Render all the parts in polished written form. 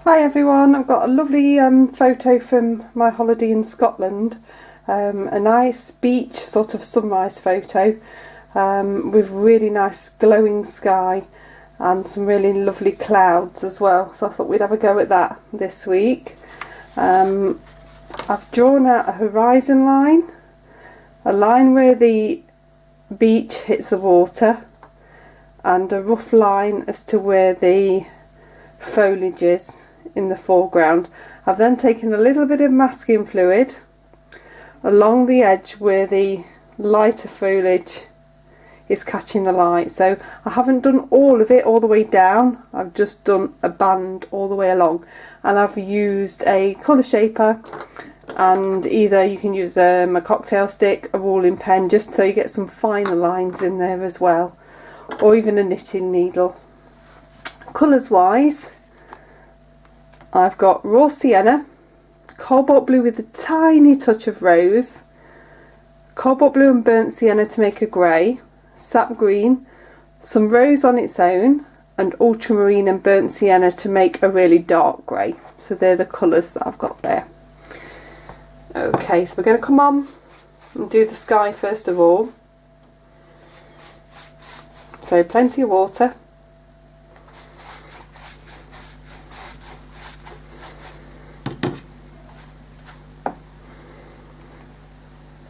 Hi everyone, I've got a lovely photo from my holiday in Scotland. A nice beach sort of sunrise photo with really nice glowing sky and some really lovely clouds as well. So I thought we'd have a go at that this week. I've drawn out a horizon line, a line where the beach hits the water, and a rough line as to where the foliage is in the foreground. I've then taken a little bit of masking fluid along the edge where the lighter foliage is catching the light. So I haven't done all of it all the way down, I've just done a band all the way along, and I've used a colour shaper, and either you can use a cocktail stick, a ruling pen, just so you get some finer lines in there as well, or even a knitting needle. Colours wise, I've got raw sienna, cobalt blue with a tiny touch of rose, cobalt blue and burnt sienna to make a grey, sap green, some rose on its own, and ultramarine and burnt sienna to make a really dark grey. So they're the colours that I've got there. Okay, so we're going to come on and do the sky first of all. So plenty of water.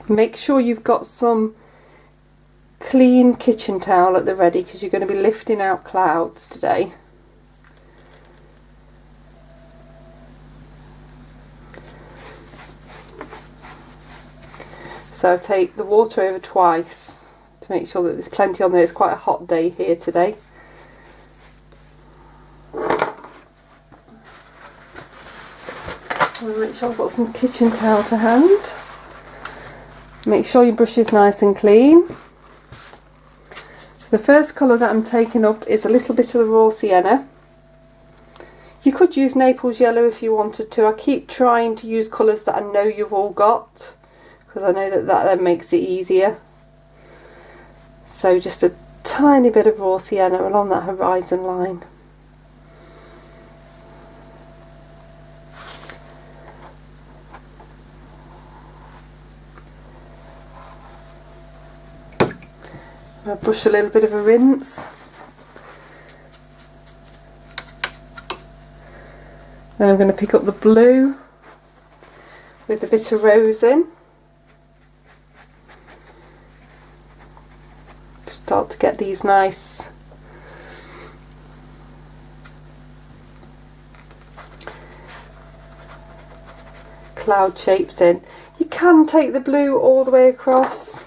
Make sure you've got some clean kitchen towel at the ready, because you're going to be lifting out clouds today. So take the water over twice to make sure that there's plenty on there. It's quite a hot day here today. I'll make sure I've got some kitchen towel to hand. Make sure your brush is nice and clean. So the first colour that I'm taking up is a little bit of the raw sienna. You could use Naples yellow if you wanted to. I keep trying to use colours that I know you've all got, because I know that then makes it easier. So just a tiny bit of raw sienna along that horizon line. I'll brush a little bit of a rinse. Then I'm going to pick up the blue with a bit of rose in. Just start to get these nice cloud shapes in. You can take the blue all the way across.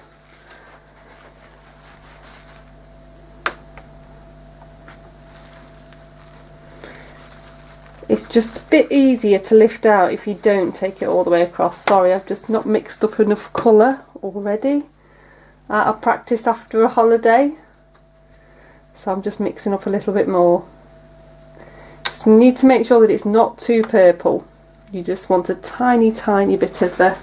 It's just a bit easier to lift out if you don't take it all the way across. Sorry, I've just not mixed up enough colour already. Out of practice after a holiday. So I'm just mixing up a little bit more. Just need to make sure that it's not too purple. You just want a tiny, tiny bit of the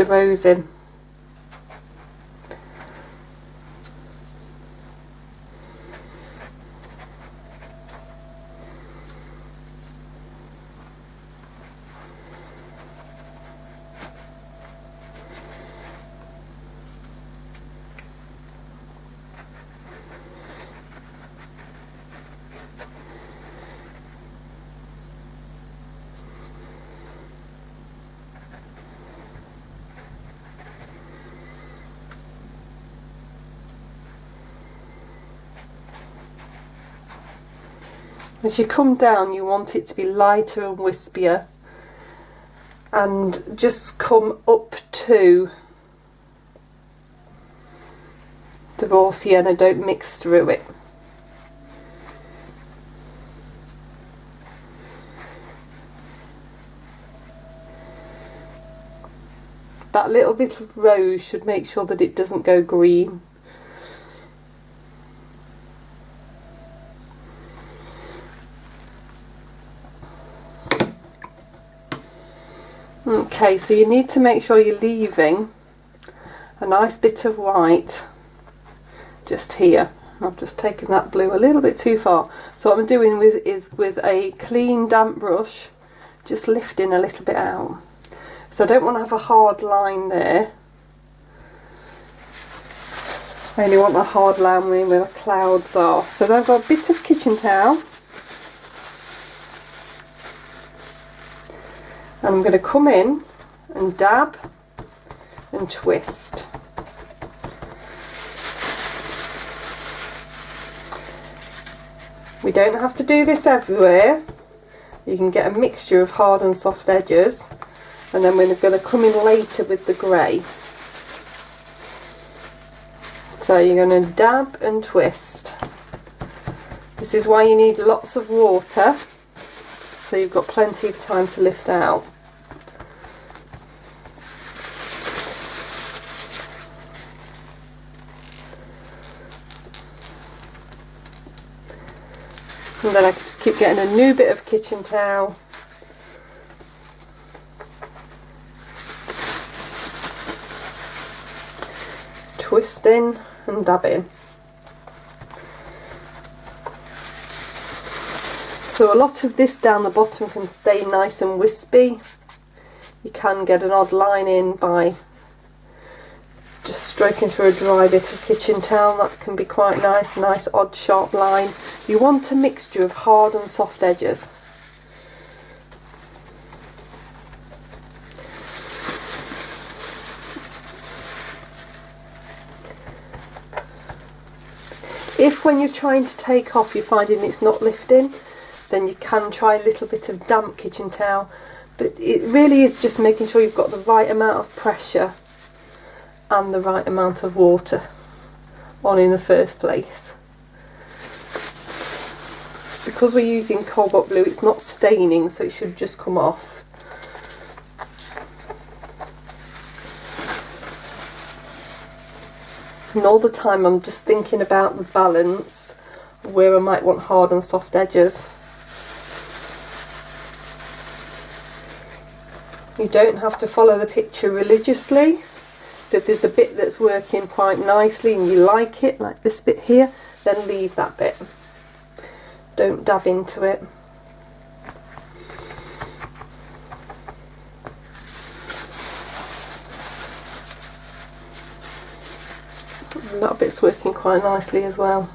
rose in. As you come down, you want it to be lighter and wispier, and just come up to the raw sienna, don't mix through it. That little bit of rose should make sure that it doesn't go green. Okay, so you need to make sure you're leaving a nice bit of white just here. I've just taken that blue a little bit too far. So what I'm doing is with a clean damp brush, just lifting a little bit out. So I don't want to have a hard line there. I only want a hard line where the clouds are. So then I've got a bit of kitchen towel. And I'm going to come in and dab and twist. We don't have to do this everywhere. You can get a mixture of hard and soft edges, and then we're going to come in later with the grey. So you're going to dab and twist. This is why you need lots of water, so you've got plenty of time to lift out. And then I can just keep getting a new bit of kitchen towel. Twisting and dabbing. So a lot of this down the bottom can stay nice and wispy. You can get an odd line in by just stroking through a dry bit of kitchen towel. That can be quite nice, a nice odd sharp line. You want a mixture of hard and soft edges. If when you're trying to take off you're finding it's not lifting, then you can try a little bit of damp kitchen towel, but it really is just making sure you've got the right amount of pressure and the right amount of water on in the first place. Because we're using cobalt blue, it's not staining, so it should just come off. And all the time I'm just thinking about the balance, where I might want hard and soft edges. You don't have to follow the picture religiously. So if there's a bit that's working quite nicely and you like it, like this bit here, then leave that bit. Don't dab into it. And that bit's working quite nicely as well.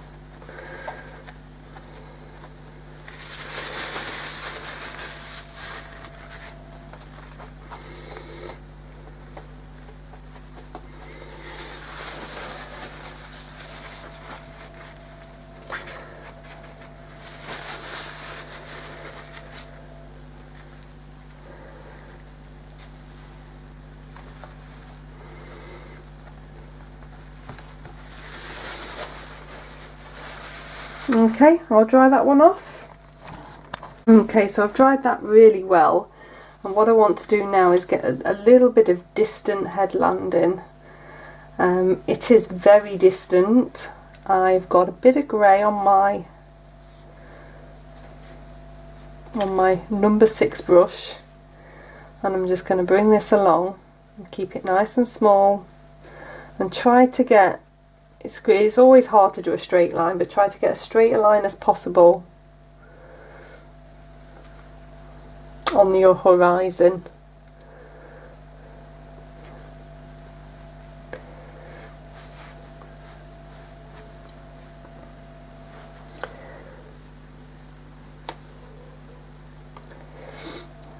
Okay, I'll dry that one off. Okay, so I've dried that really well, and what I want to do now is get a little bit of distant headland in. It is very distant. I've got a bit of grey on my number 6 brush, and I'm just going to bring this along and keep it nice and small and try to get, it's always hard to do a straight line, but try to get as straight a line as possible on your horizon.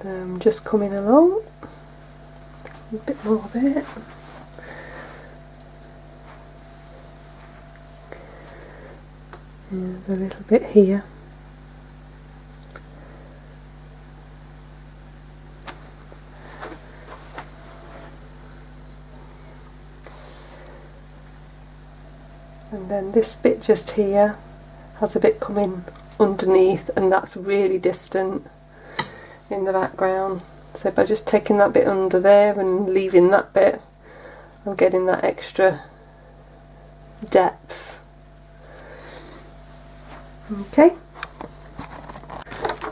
I'm just coming along a bit more of it. And a little bit here. And then this bit just here has a bit coming underneath, and that's really distant in the background. So by just taking that bit under there and leaving that bit, I'm getting that extra depth.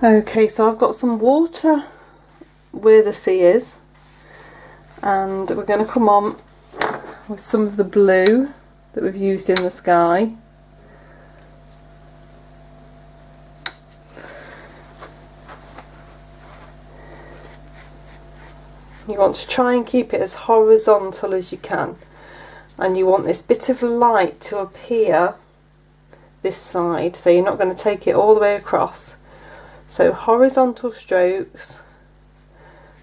Okay, so I've got some water where the sea is, and we're going to come on with some of the blue that we've used in the sky. You want to try and keep it as horizontal as you can, and you want this bit of light to appear this side, so you're not going to take it all the way across. So horizontal strokes,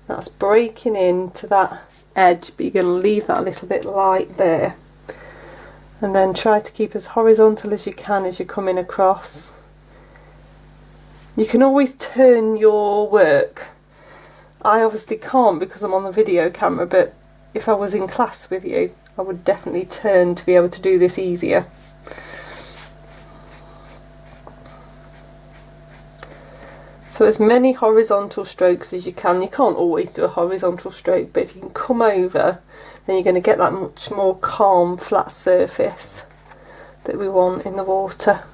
that's breaking into that edge, but you're going to leave that little bit light there, and then try to keep as horizontal as you can as you're coming across. You can always turn your work. I obviously can't because I'm on the video camera, but if I was in class with you, I would definitely turn to be able to do this easier. So as many horizontal strokes as you can. You can't always do a horizontal stroke, but if you can come over, then you're going to get that much more calm, flat surface that we want in the water.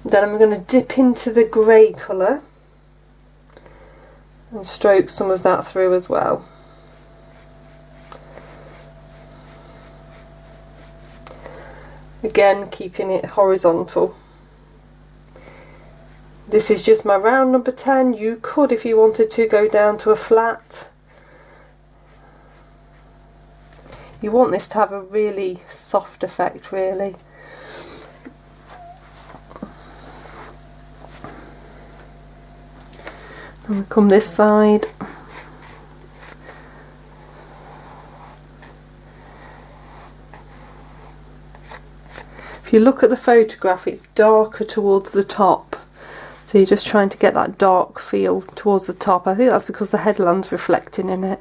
Then I'm going to dip into the grey colour and stroke some of that through as well. Again, keeping it horizontal. This is just my round number 10. You could, if you wanted to, go down to a flat. You want this to have a really soft effect, really. And we come this side. If you look at the photograph, it's darker towards the top. So you're just trying to get that dark feel towards the top. I think that's because the headland's reflecting in it.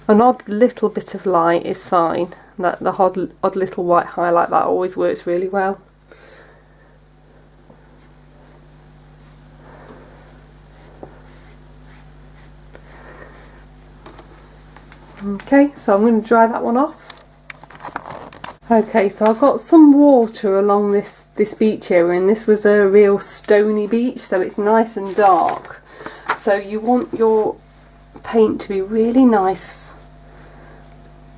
An odd little bit of light is fine. The odd little white highlight, that always works really well. Okay, so I'm going to dry that one off. Okay, so I've got some water along this beach area, and this was a real stony beach, so it's nice and dark. So you want your paint to be really nice,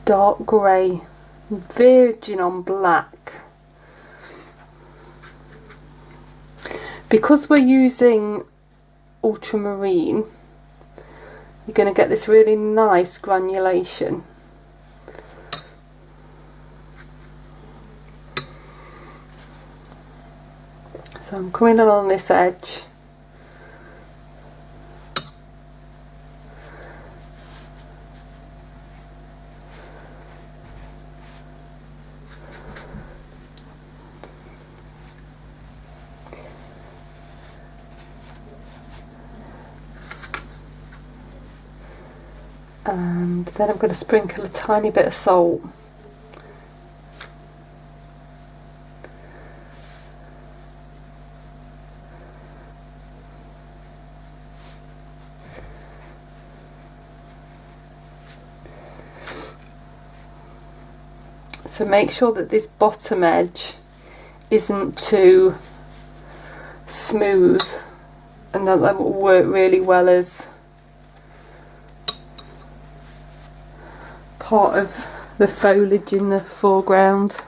dark grey, virgin on black. Because we're using ultramarine, you're going to get this really nice granulation. So I'm coming along this edge. And then I'm going to sprinkle a tiny bit of salt. So make sure that this bottom edge isn't too smooth, and that will work really well as part of the foliage in the foreground.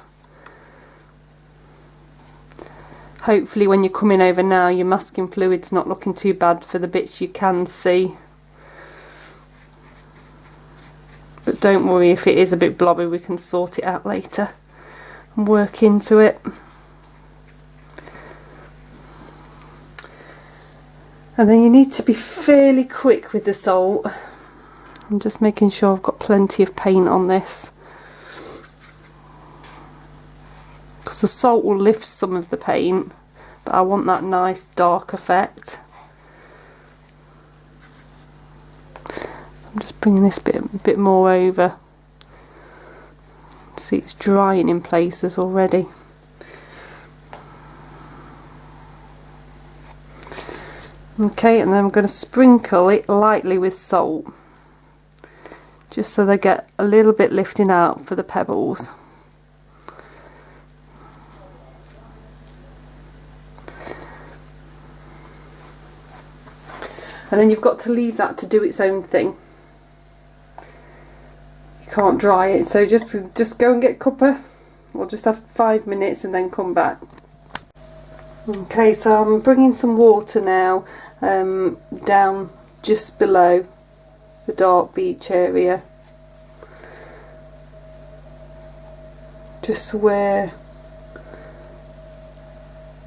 Hopefully when you're coming over now, your masking fluid's not looking too bad for the bits you can see. But don't worry if it is a bit blobby, we can sort it out later and work into it. And then you need to be fairly quick with the salt. I'm just making sure I've got plenty of paint on this, because the salt will lift some of the paint, but I want that nice dark effect. I'm just bringing this bit more over. See, it's drying in places already. Okay, and then I'm going to sprinkle it lightly with salt, just so they get a little bit lifting out for the pebbles. And then you've got to leave that to do its own thing. You can't dry it, so just go and get a cuppa. We'll just have 5 minutes and then come back. Okay, so I'm bringing some water now down just below the dark beach area, just where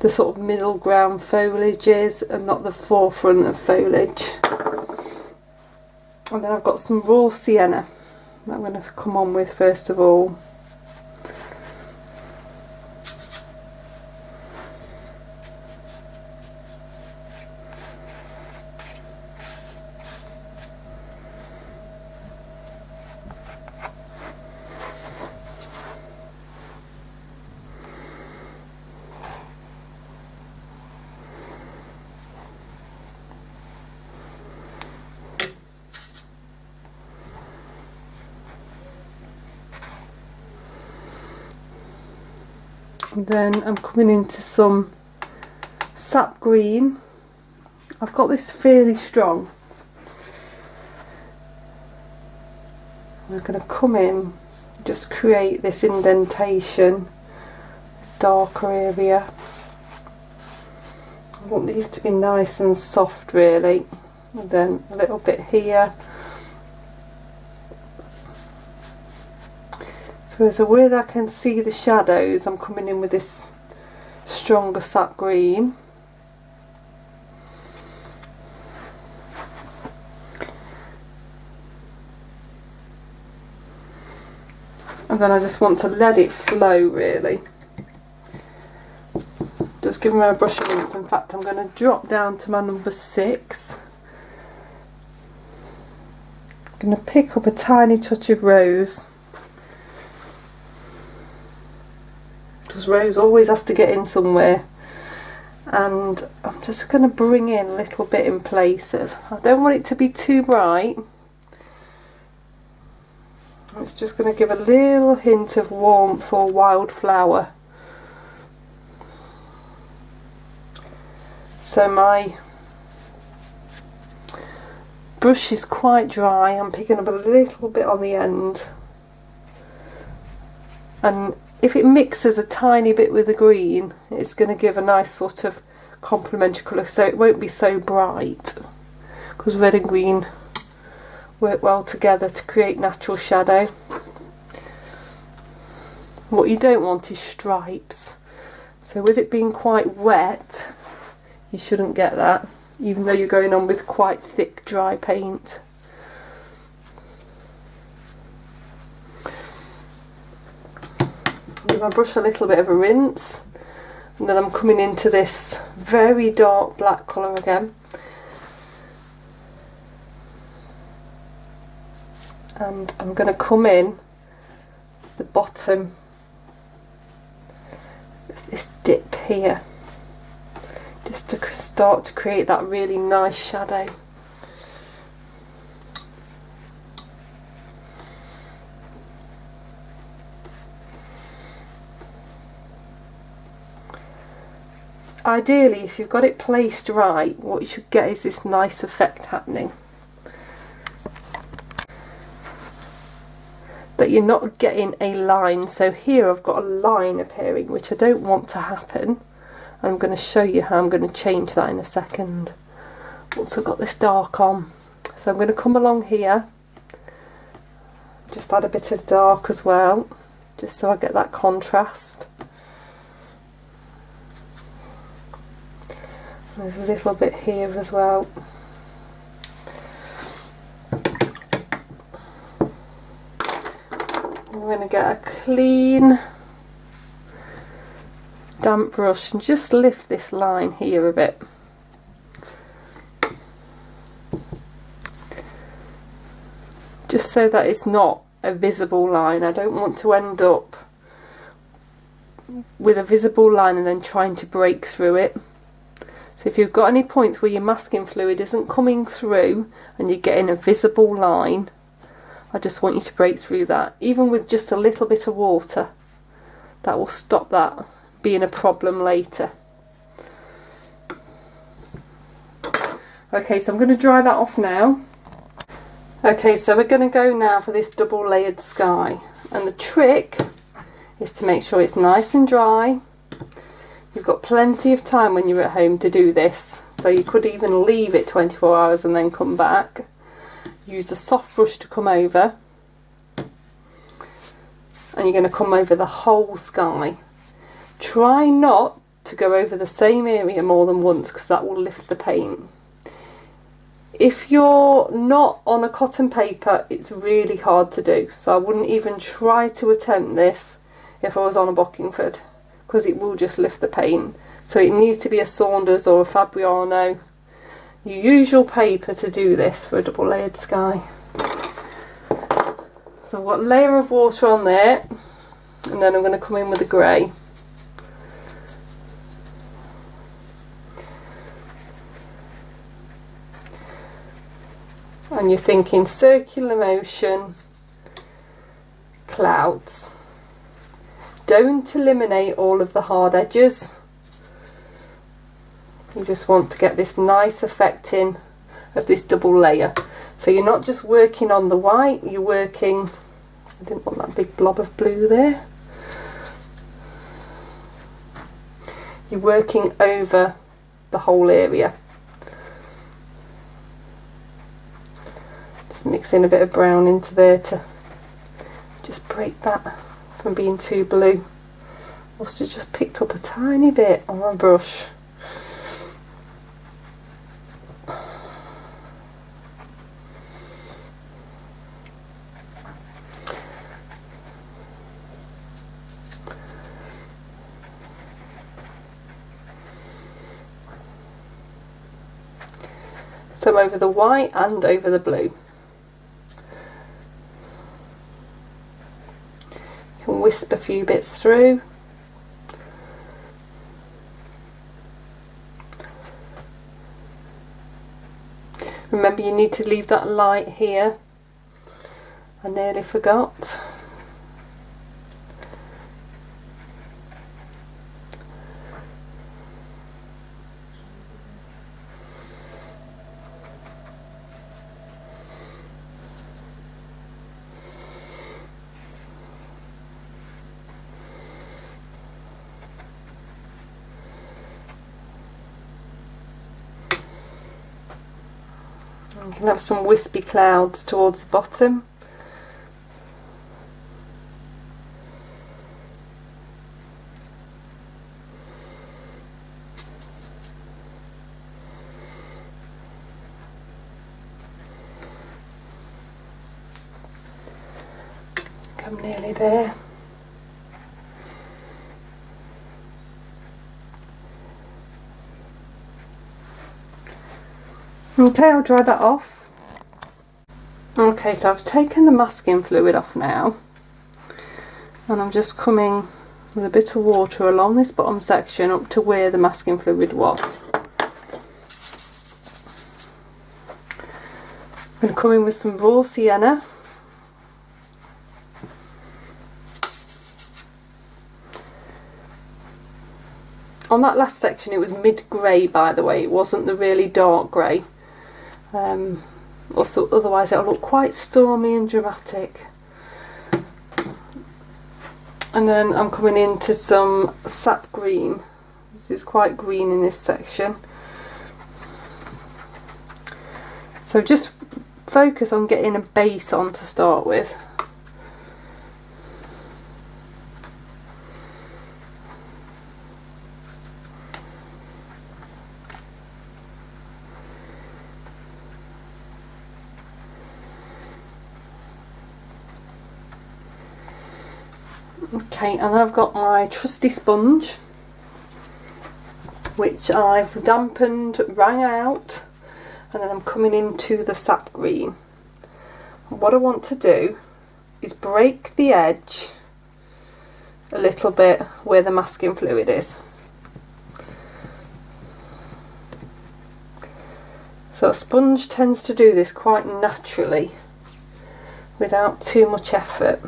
the sort of middle ground foliage is and not the forefront of foliage. And then I've got some raw sienna that I'm going to come on with first of all. And then I'm coming into some sap green. I've got this fairly strong. I'm going to come in, just create this indentation, darker area. I want these to be nice and soft really. And then a little bit here. So where I can see the shadows, I'm coming in with this stronger sap green. And then I just want to let it flow really. Just give my brush a rinse. In fact, I'm going to drop down to my number 6. I'm going to pick up a tiny touch of rose. Because rose always has to get in somewhere, and I'm just going to bring in a little bit in places. I don't want it to be too bright. It's just going to give a little hint of warmth or wildflower. So my brush is quite dry. I'm picking up a little bit on the end, and if it mixes a tiny bit with the green, it's going to give a nice sort of complementary colour, so it won't be so bright, because red and green work well together to create natural shadow. What you don't want is stripes, so with it being quite wet you shouldn't get that, even though you're going on with quite thick dry paint. Give my brush a little bit of a rinse, and then I'm coming into this very dark black colour again, and I'm going to come in the bottom of this dip here, just to start to create that really nice shadow. Ideally, if you've got it placed right, what you should get is this nice effect happening. That you're not getting a line. So here I've got a line appearing, which I don't want to happen. I'm going to show you how I'm going to change that in a second once I've got this dark on. So I'm going to come along here, just add a bit of dark as well, just so I get that contrast. There's a little bit here as well. I'm going to get a clean damp brush and just lift this line here a bit. Just so that it's not a visible line. I don't want to end up with a visible line and then trying to break through it. So if you've got any points where your masking fluid isn't coming through and you're getting a visible line, I just want you to break through that. Even with just a little bit of water, that will stop that being a problem later. Okay, so I'm going to dry that off now. Okay, so we're going to go now for this double layered sky, and the trick is to make sure it's nice and dry. You've got plenty of time when you're at home to do this, so you could even leave it 24 hours and then come back. Use a soft brush to come over, and you're going to come over the whole sky. Try not to go over the same area more than once, because that will lift the paint. If you're not on a cotton paper, it's really hard to do, so I wouldn't even try to attempt this if I was on a Bockingford, because it will just lift the paint. So it needs to be a Saunders or a Fabriano, your usual paper, to do this for a double layered sky. So I've got a layer of water on there, and then I'm going to come in with a grey. And you're thinking circular motion, clouds. Don't eliminate all of the hard edges. You just want to get this nice effect in of this double layer. So you're not just working on the white, you're working, I didn't want that big blob of blue there. You're working over the whole area. Just mix in a bit of brown into there to just break that from being too blue. Must have just picked up a tiny bit on my brush. So over the white and over the blue. You can wisp a few bits through. Remember, you need to leave that light here. I nearly forgot. You can have some wispy clouds towards the bottom. I'm nearly there. Okay, I'll dry that off. Okay, so I've taken the masking fluid off now, and I'm just coming with a bit of water along this bottom section up to where the masking fluid was. I'm going to come in with some raw sienna. On that last section it was mid-grey, by the way, it wasn't the really dark grey. Also, otherwise it'll look quite stormy and dramatic. And then I'm coming into some sap green. This is quite green in this section. So just focus on getting a base on to start with. Okay, and then I've got my trusty sponge, which I've dampened, wrung out, and then I'm coming into the sap green. What I want to do is break the edge a little bit where the masking fluid is. So a sponge tends to do this quite naturally without too much effort.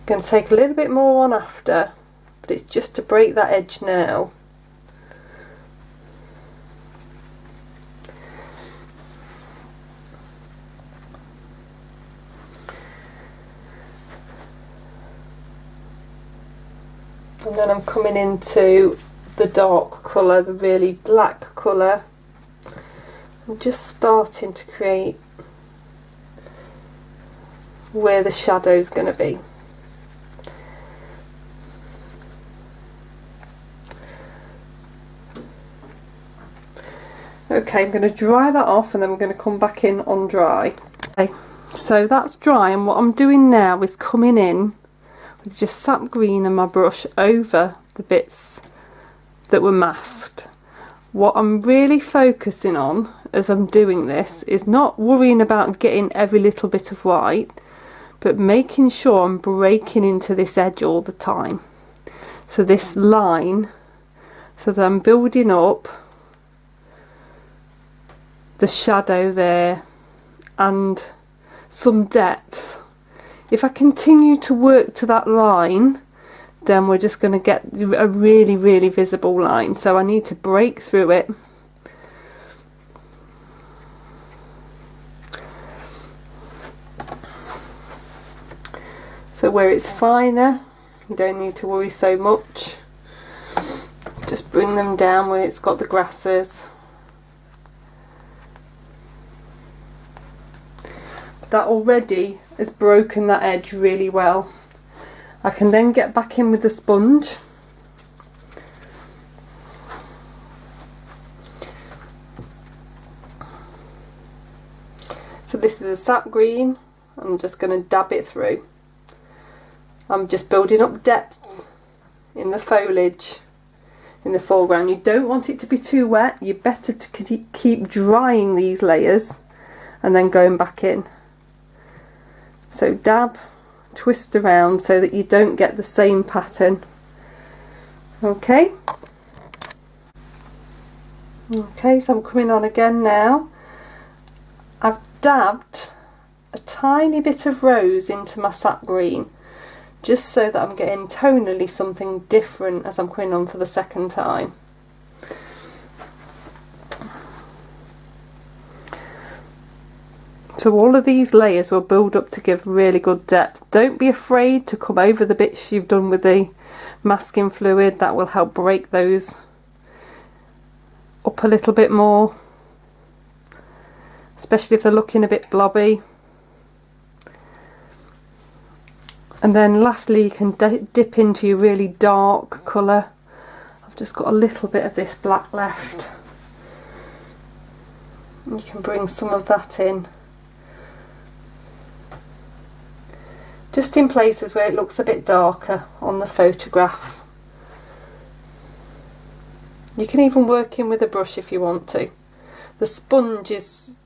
I'm going to take a little bit more on after, but it's just to break that edge now. And then I'm coming into the dark colour, the really black colour. I'm just starting to create where the shadow's going to be. Okay, I'm going to dry that off and then we're going to come back in on dry. Okay, so that's dry, and what I'm doing now is coming in with just sap green and my brush over the bits that were masked. What I'm really focusing on as I'm doing this is not worrying about getting every little bit of white, but making sure I'm breaking into this edge all the time. So this line, so that I'm building up the shadow there and some depth. If I continue to work to that line, then we're just going to get a really, really visible line. So I need to break through it. So where it's finer, you don't need to worry so much. Just bring them down where it's got the grasses. That already has broken that edge really well. I can then get back in with the sponge. So this is a sap green. I'm just going to dab it through. I'm just building up depth in the foliage in the foreground. You don't want it to be too wet. You're better to keep drying these layers and then going back in. So dab, twist around so that you don't get the same pattern. Okay. Okay, so I'm coming on again now. I've dabbed a tiny bit of rose into my sap green, just so that I'm getting tonally something different as I'm coming on for the second time. So all of these layers will build up to give really good depth. Don't be afraid to come over the bits you've done with the masking fluid. That will help break those up a little bit more, especially if they're looking a bit blobby. And then lastly, you can dip into your really dark colour. I've just got a little bit of this black left. You can bring some of that in, just in places where it looks a bit darker on the photograph. You can even work in with a brush if you want to. The sponge is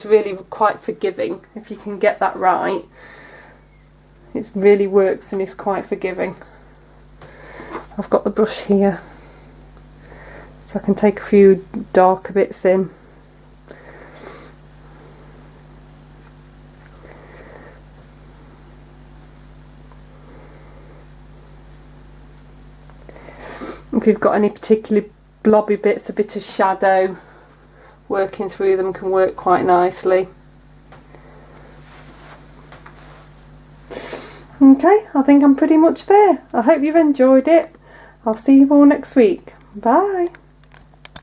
really quite forgiving if you can get that right. It really works and is quite forgiving. I've got the brush here, so I can take a few darker bits in. If you've got any particularly blobby bits, a bit of shadow, working through them can work quite nicely. Okay, I think I'm pretty much there. I hope you've enjoyed it. I'll see you all next week. Bye.